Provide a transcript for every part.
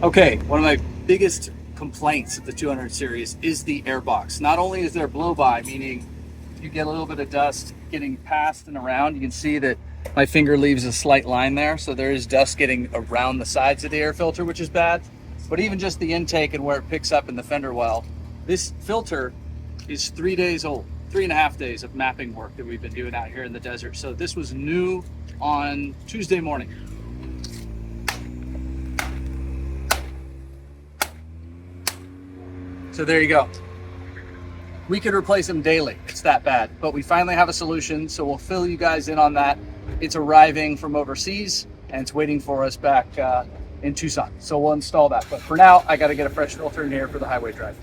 Okay, one of my biggest complaints of the 200 series is the airbox. Not only is there blow by, meaning you get a little bit of dust getting past and around. You can see that my finger leaves a slight line there, so there is dust getting around the sides of the air filter, which is bad. But even just the intake and where it picks up in the fender well, this filter is 3 days old, 3.5 days of mapping work that we've been doing out here in the desert. So this was new on Tuesday morning. So there you go. We could replace them daily. It's that bad, but we finally have a solution. So we'll fill you guys in on that. It's arriving from overseas and it's waiting for us back in Tucson. So we'll install that. But for now, I got to get a fresh filter in here for the highway drive.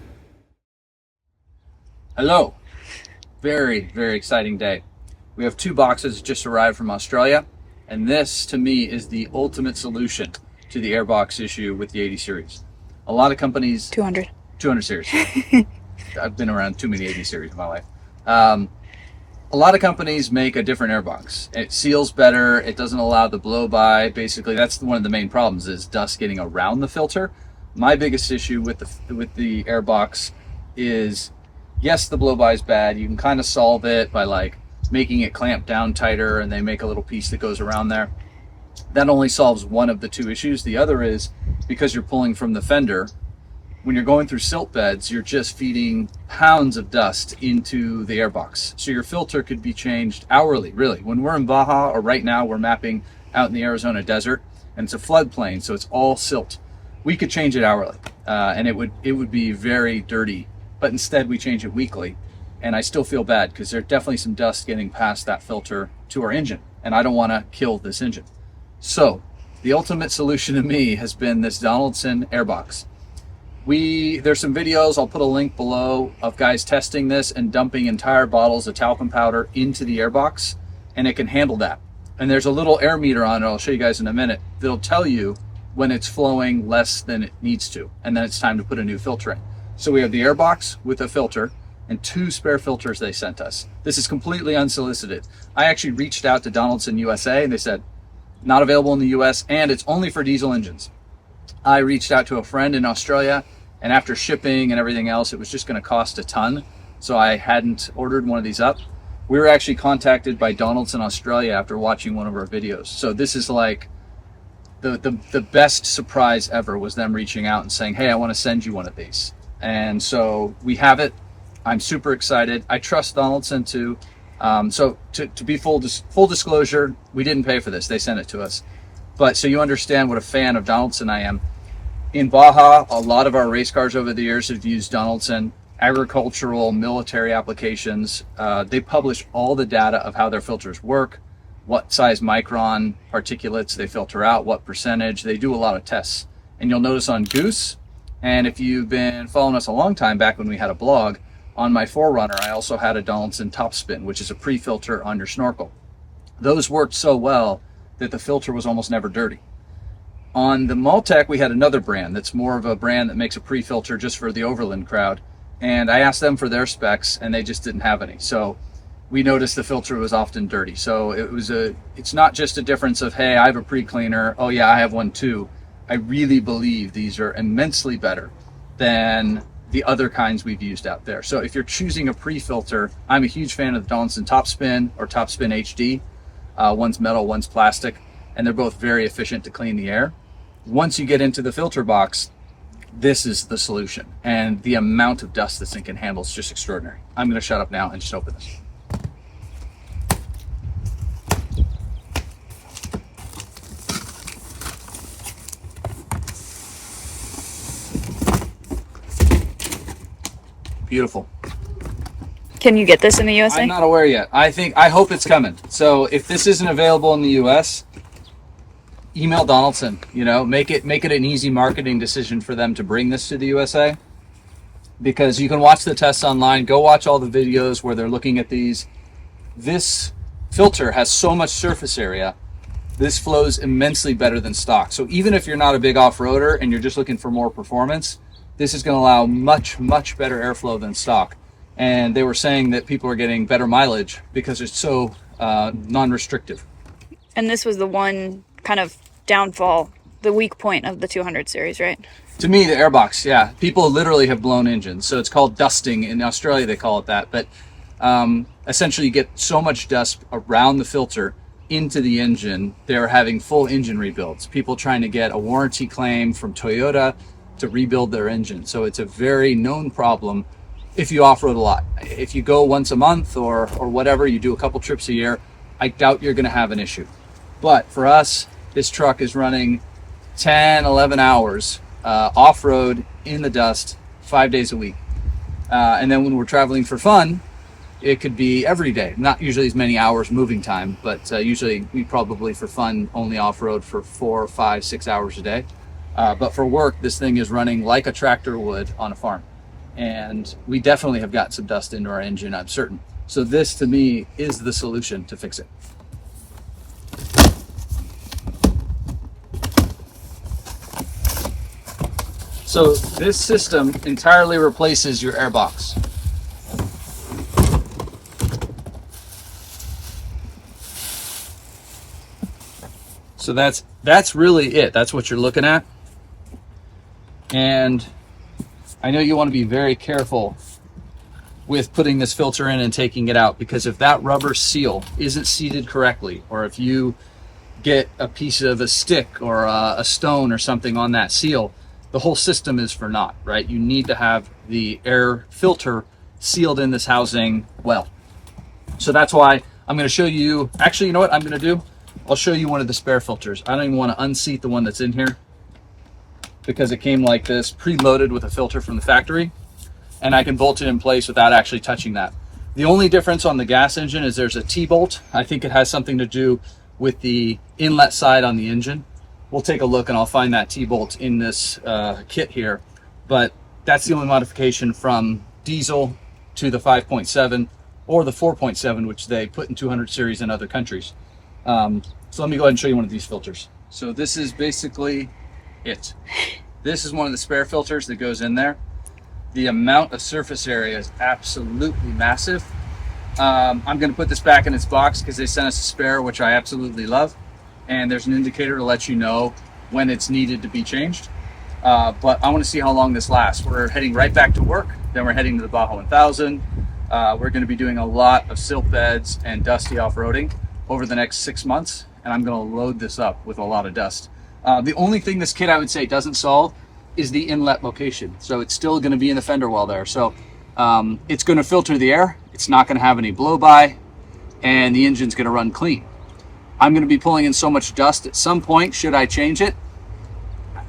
Hello. Very, very exciting day. We have 2 boxes just arrived from Australia. And this to me is the ultimate solution to the airbox issue with the 80 series. A lot of companies... 200 series. I've been around too many 80 series in my life. A lot of companies make a different airbox. It seals better. It doesn't allow the blow by. Basically, that's one of the main problems is dust getting around the filter. My biggest issue with the airbox is, yes, the blow by is bad. You can kind of solve it by like making it clamp down tighter, and they make a little piece that goes around there. That only solves one of the 2 issues. The other is because you're pulling from the fender. When you're going through silt beds, you're just feeding pounds of dust into the airbox. So your filter could be changed hourly, really. When we're in Baja, or right now we're mapping out in the Arizona desert, and it's a floodplain, so it's all silt. We could change it hourly, and it would be very dirty. But instead, we change it weekly, and I still feel bad because there's definitely some dust getting past that filter to our engine, and I don't want to kill this engine. So the ultimate solution to me has been this Donaldson Airbox. There's some videos, I'll put a link below, of guys testing this and dumping entire bottles of talcum powder into the airbox, and it can handle that. And there's a little air meter on it, I'll show you guys in a minute, that'll tell you when it's flowing less than it needs to, and then it's time to put a new filter in. So we have the airbox with a filter and 2 spare filters they sent us. This is completely unsolicited. I actually reached out to Donaldson USA, and they said, not available in the US, and it's only for diesel engines. I reached out to a friend in Australia, and after shipping and everything else, it was just going to cost a ton. So I hadn't ordered one of these up. We were actually contacted by Donaldson Australia after watching one of our videos. So this is like the best surprise ever, was them reaching out and saying, hey, I want to send you one of these. And so we have it. I'm super excited. I trust Donaldson too. So to be full disclosure, we didn't pay for this. They sent it to us. But so you understand what a fan of Donaldson I am. In Baja, a lot of our race cars over the years have used Donaldson. Agricultural, military applications. They publish all the data of how their filters work, what size micron particulates they filter out, what percentage. They do a lot of tests. And you'll notice on Goose, and if you've been following us a long time, back when we had a blog, on my Forerunner, I also had a Donaldson Topspin, which is a pre-filter on your snorkel. Those worked so well that the filter was almost never dirty. On the Maltec, we had another brand that's more of a brand that makes a pre-filter just for the overland crowd. And I asked them for their specs, and they just didn't have any. So we noticed the filter was often dirty. So it's not just a difference of, hey, I have a pre-cleaner. Oh yeah, I have one too. I really believe these are immensely better than the other kinds we've used out there. So if you're choosing a pre-filter, I'm a huge fan of the Donaldson Topspin or Topspin HD. One's metal, one's plastic, and they're both very efficient to clean the air. Once you get into the filter box, this is the solution. And the amount of dust this thing can handle is just extraordinary. I'm gonna shut up now and just open this. Beautiful. Can you get this in the USA? I'm not aware yet. I hope it's coming. So if this isn't available in the US, email Donaldson, make it an easy marketing decision for them to bring this to the USA, because you can watch the tests online. Go watch all the videos where they're looking at these. This filter has so much surface area. This flows immensely better than stock. So even if you're not a big off-roader and you're just looking for more performance, this is going to allow much, much better airflow than stock. And they were saying that people are getting better mileage because it's so non-restrictive. And this was the one kind of downfall the weak point of the 200 series, right? To me, the Airbox, yeah. People literally have blown engines. So it's called dusting. In Australia, they call it that. But essentially, you get so much dust around the filter into the engine. They're having full engine rebuilds. People trying to get a warranty claim from Toyota to rebuild their engine. So it's a very known problem if you off-road a lot. If you go once a month or whatever, you do a couple trips a year, I doubt you're going to have an issue. But for us, this truck is running 10, 11 hours off-road in the dust 5 days a week. And then when we're traveling for fun, it could be every day. Not usually as many hours moving time, but usually we probably for fun only off-road for 4, 5, 6 hours a day. But for work, this thing is running like a tractor would on a farm. And we definitely have got some dust into our engine, I'm certain. So this to me is the solution to fix it. So this system entirely replaces your airbox. So that's really it. That's what you're looking at. And I know you want to be very careful with putting this filter in and taking it out, because if that rubber seal isn't seated correctly, or if you get a piece of a stick or a stone or something on that seal, the whole system is for naught, right? You need to have the air filter sealed in this housing well. So that's why I'm going to show you, actually, you know what I'm going to do? I'll show you one of the spare filters. I don't even want to unseat the one that's in here because it came like this, preloaded with a filter from the factory, and I can bolt it in place without actually touching that. The only difference on the gas engine is there's a T-bolt. I think it has something to do with the inlet side on the engine. We'll take a look and I'll find that T-bolt in this kit here. But that's the only modification from diesel to the 5.7 or the 4.7, which they put in 200 series in other countries. So let me go ahead and show you one of these filters. So this is basically it. This is one of the spare filters that goes in there. The amount of surface area is absolutely massive. I'm going to put this back in its box because they sent us a spare, which I absolutely love. And there's an indicator to let you know when it's needed to be changed. But I want to see how long this lasts. We're heading right back to work. Then we're heading to the Baja 1000. We're going to be doing a lot of silt beds and dusty off-roading over the next 6 months. And I'm going to load this up with a lot of dust. The only thing this kit I would say doesn't solve is the inlet location. So it's still going to be in the fender well there. So it's going to filter the air. It's not going to have any blow by, and the engine's going to run clean. I'm going to be pulling in so much dust at some point. Should I change it?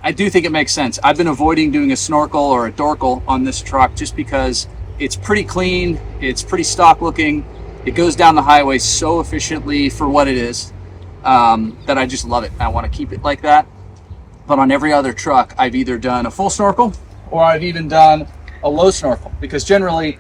I do think it makes sense. I've been avoiding doing a snorkel or a dorkel on this truck just because it's pretty clean. It's pretty stock looking. It goes down the highway so efficiently for what it is that I just love it. I want to keep it like that. But on every other truck, I've either done a full snorkel or I've even done a low snorkel, because generally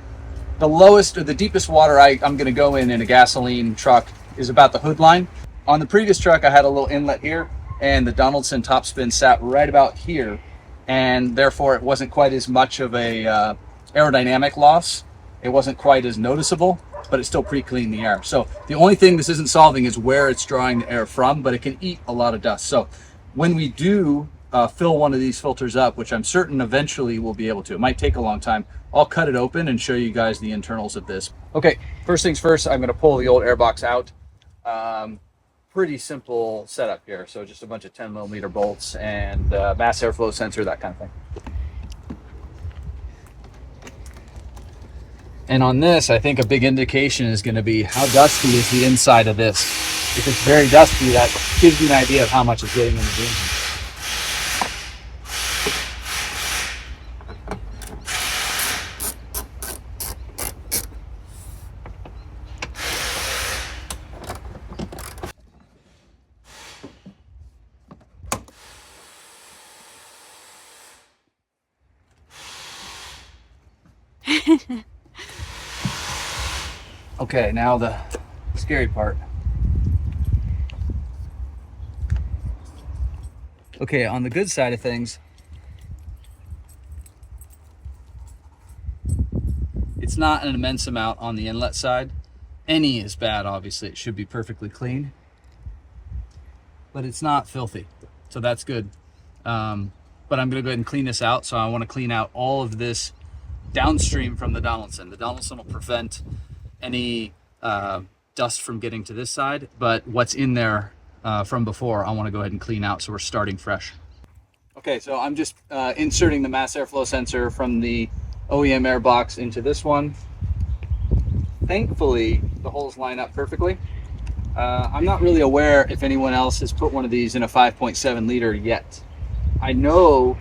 the lowest or the deepest water I'm going to go in a gasoline truck is about the hood line. On the previous truck, I had a little inlet here, and the Donaldson top spin sat right about here, and therefore it wasn't quite as much of a aerodynamic loss. It wasn't quite as noticeable, but it still pre-cleaned the air. So the only thing this isn't solving is where it's drawing the air from, but it can eat a lot of dust. So when we do fill one of these filters up, which I'm certain eventually we'll be able to, it might take a long time, I'll cut it open and show you guys the internals of this. Okay, first things first, I'm going to pull the old Airbox out. Pretty simple setup here. So just a bunch of 10mm bolts and mass airflow sensor, that kind of thing. And on this, I think a big indication is going to be how dusty is the inside of this. If it's very dusty, that gives you an idea of how much is getting in the engine. Okay, now the scary part. Okay, on the good side of things, it's not an immense amount on the inlet side. Any is bad, obviously. It should be perfectly clean, but it's not filthy, so that's good. But I'm gonna go ahead and clean this out. So I wanna clean out all of this downstream from the Donaldson. The Donaldson will prevent any dust from getting to this side, but what's in there from before, I wanna go ahead and clean out so we're starting fresh. Okay, so I'm just inserting the mass airflow sensor from the OEM Airbox into this one. Thankfully, the holes line up perfectly. I'm not really aware if anyone else has put one of these in a 5.7 liter yet. I know,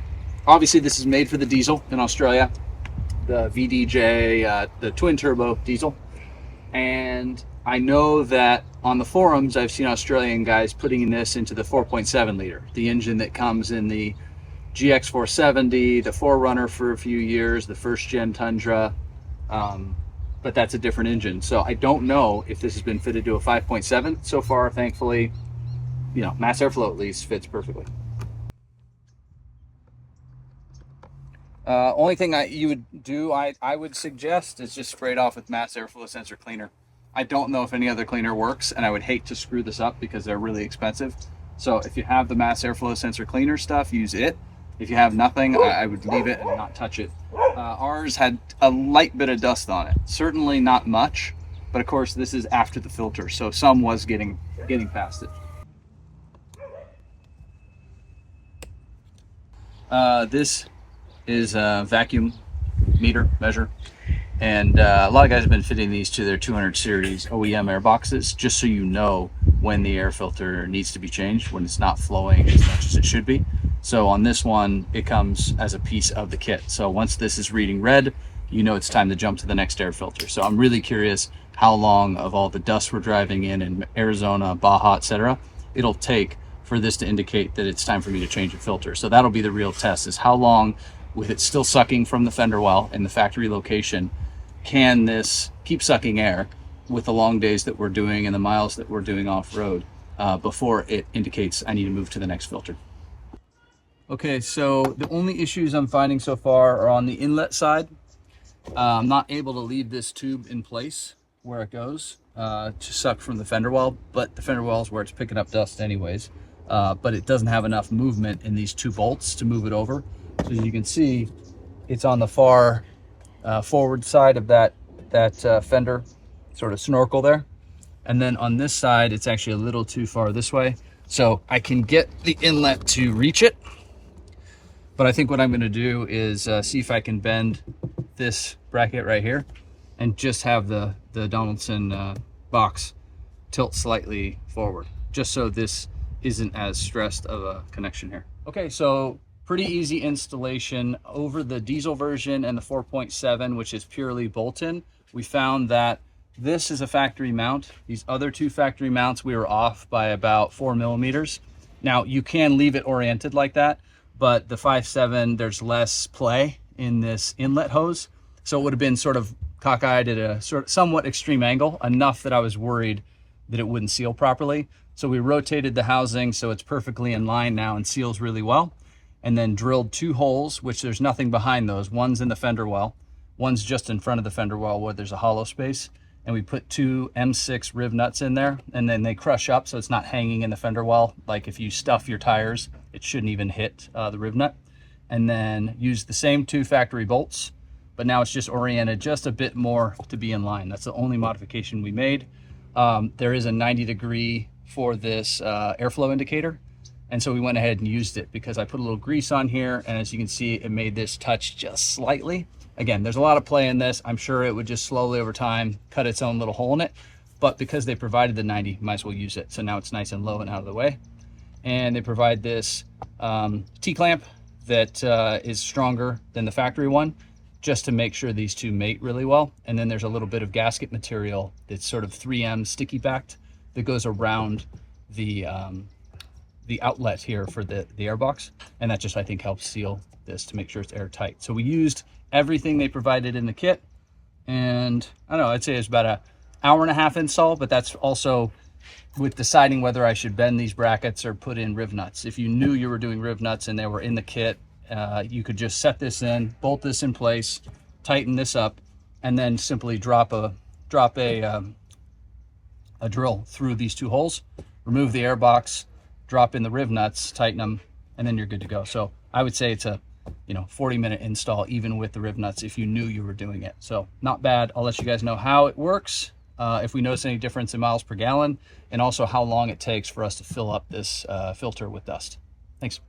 obviously this is made for the diesel in Australia, the VDJ, the twin turbo diesel. And I know that on the forums, I've seen Australian guys putting this into the 4.7 liter, the engine that comes in the GX470, the Forerunner for a few years, the first gen Tundra, but that's a different engine. So I don't know if this has been fitted to a 5.7. So far, thankfully, you know, mass airflow at least fits perfectly. Only thing you would do, I would suggest, is just spray it off with mass airflow sensor cleaner. I don't know if any other cleaner works, and I would hate to screw this up because they're really expensive. So if you have the mass airflow sensor cleaner stuff, use it. If you have nothing, I would leave it and not touch it. Ours had a light bit of dust on it. Certainly not much, but of course this is after the filter, so some was getting past it. This is a vacuum measure, and a lot of guys have been fitting these to their 200 series OEM airboxes, just so you know when the air filter needs to be changed, when it's not flowing as much as it should be. So on this one, it comes as a piece of the kit. So once this is reading red, you know it's time to jump to the next air filter. So I'm really curious how long of all the dust we're driving in Arizona, Baja, etc., it'll take for this to indicate that it's time for me to change a filter. So that'll be the real test, is how long, with it still sucking from the fender well in the factory location, can this keep sucking air with the long days that we're doing and the miles that we're doing off-road before it indicates I need to move to the next filter. Okay, so the only issues I'm finding so far are on the inlet side. I'm not able to leave this tube in place where it goes to suck from the fender well, but the fender well is where it's picking up dust anyways. But it doesn't have enough movement in these two bolts to move it over. So as you can see, it's on the far forward side of that fender sort of snorkel there. And then on this side, it's actually a little too far this way. So I can get the inlet to reach it. But I think what I'm going to do is see if I can bend this bracket right here and just have the Donaldson box tilt slightly forward, just so this isn't as stressed of a connection here. Okay, so pretty easy installation. Over the diesel version and the 4.7, which is purely bolt-in, we found that this is a factory mount. These other two factory mounts, we were off by about 4 millimeters. Now, you can leave it oriented like that, but the 5.7, there's less play in this inlet hose. So it would have been sort of cockeyed at a somewhat extreme angle, enough that I was worried that it wouldn't seal properly. So we rotated the housing so it's perfectly in line now and seals really well. And then drilled two holes, which there's nothing behind those. One's in the fender well, one's just in front of the fender well where there's a hollow space. And we put two M6 riv nuts in there, and then they crush up so it's not hanging in the fender well. Like if you stuff your tires, it shouldn't even hit the riv nut. And then use the same two factory bolts, but now it's just oriented just a bit more to be in line. That's the only modification we made. There is a 90-degree for this airflow indicator. And so we went ahead and used it because I put a little grease on here, and as you can see, it made this touch just slightly. Again, there's a lot of play in this. I'm sure it would just slowly over time cut its own little hole in it, but because they provided the 90, might as well use it. So now it's nice and low and out of the way. And they provide this T-clamp that is stronger than the factory one, just to make sure these two mate really well. And then there's a little bit of gasket material that's sort of 3M sticky backed that goes around the outlet here for the airbox, and that just, I think, helps seal this to make sure it's airtight. So we used everything they provided in the kit, and I don't know, I'd say it's about an hour and a half install, but that's also with deciding whether I should bend these brackets or put in riv nuts. If you knew you were doing riv nuts and they were in the kit, you could just set this in, bolt this in place, tighten this up, and then simply drop a drill through these two holes, remove the airbox, drop in the riv nuts, tighten them, and then you're good to go. So I would say it's a 40-minute install, even with the riv nuts, if you knew you were doing it. So not bad. I'll let you guys know how it works, if we notice any difference in miles per gallon, and also how long it takes for us to fill up this filter with dust. Thanks.